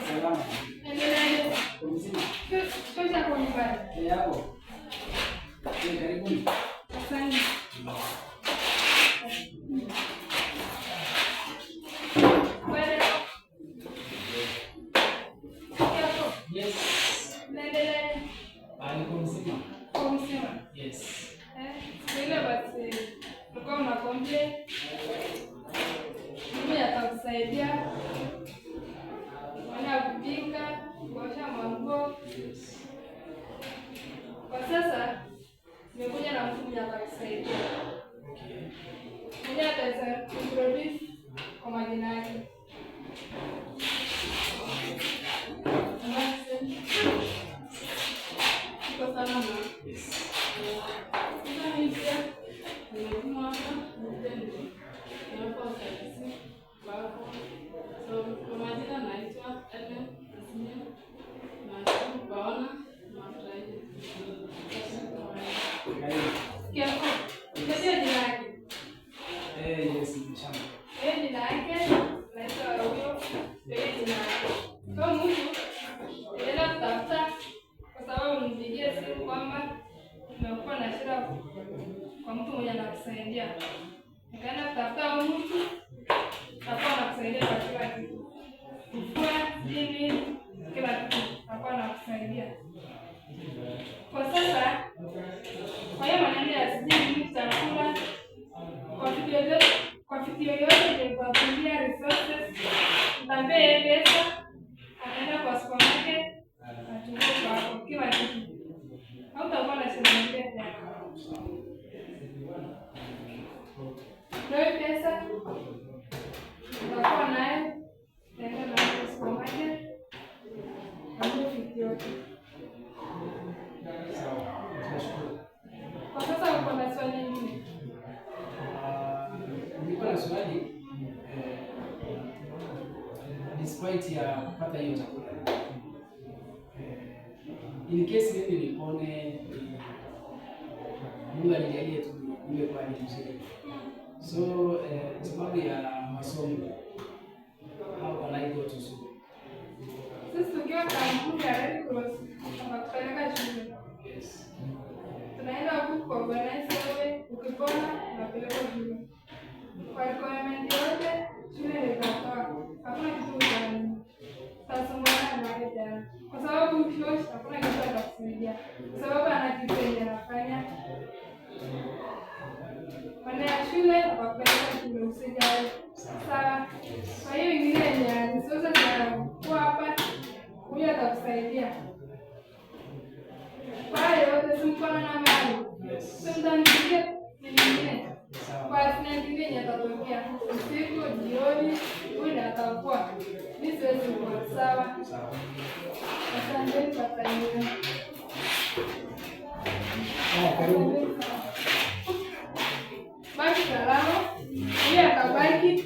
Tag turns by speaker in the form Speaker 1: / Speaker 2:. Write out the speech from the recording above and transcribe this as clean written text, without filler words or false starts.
Speaker 1: Salama.
Speaker 2: Endelea.
Speaker 1: Mzima.
Speaker 2: Kesho kwa nyumbani.
Speaker 1: Yako. Karibuni.
Speaker 2: Asante.
Speaker 1: Yes.
Speaker 2: Endelea.
Speaker 1: Niko mzima.
Speaker 2: Kwa mzima.
Speaker 1: Yes.
Speaker 2: Ile basi tulikuwa unakombe. Mimi atakusaidia. Wana kupika, kuosha manguo. Kwa sasa nimekuja na mtu mmoja atakusaidia.
Speaker 1: Okay.
Speaker 2: Mmoja ataweza introduce kwa majina yake. Kwa salama.
Speaker 1: Yes.
Speaker 2: Sasa mimi pia nimekuja hapa mtendo. Nipo ofisi bako. So kwa majina naitwa Ellen Asmia. Na baona mafurahi. Kiako. Ndio jina lake.
Speaker 1: Yes, mchana.
Speaker 2: Jina lake naitwa huyo. Ndio jina lake. Kwa mtu nenda kutafuta kwa sababu nipigie simu kwamba nimekuwa na shida kwa mtu mmoja anakusaidia. Nikaenda kutafuta huyo mtu atakuwa anakusaidia kwa kila kitu. Kufua nini kila kitu atakuwa anakusaidia. Kwa sasa kwa hiyo maneno ya sijui chakula kwa vitu yoyote ni kwa kutumia resources. Mtambie pesa anaenda kwa supermarket atachukua kwa kila kitu. Hautakuwa na shida tena. Ndio pesa utakuwa nayo naenda na supermarket hapo vitu yote. Kwa sasa uko na swali nyingine?
Speaker 1: Nilikuwa na swali despite ya kupata hiyo chakula. In case mimi nipone Mungu anijalie tu nimekuwa ni mzuri. So sababu ya masomo how can I go to school?
Speaker 2: Sisi tukiwa kampuni ya Red Cross tunakupeleka shule.
Speaker 1: Yes.
Speaker 2: Tunaenda huko kwa organize wewe ukipona unapelekwa shule. Kwa requirement yote shule ni kwa hakuna kitu gani. Tasomana na wewe kwa sababu shosh hakuna kitu atakusaidia. Kwa sababu anakipenda anafanya. Baada ya shule atakupeleka shule usijali. Sawa. Kwa hiyo ingine ni sasa kwa hapa huyu atakusaidia. Kwa hiyo tusimkona na mali. Simtangizie nyingine. Kwa sina nyingine yatatokea. Usiku, jioni, huyu atakuwa. Mimi siwezi kuwa sawa. Asante kwa taarifa.
Speaker 1: Karibu.
Speaker 2: Baki salama. Yeye atabaki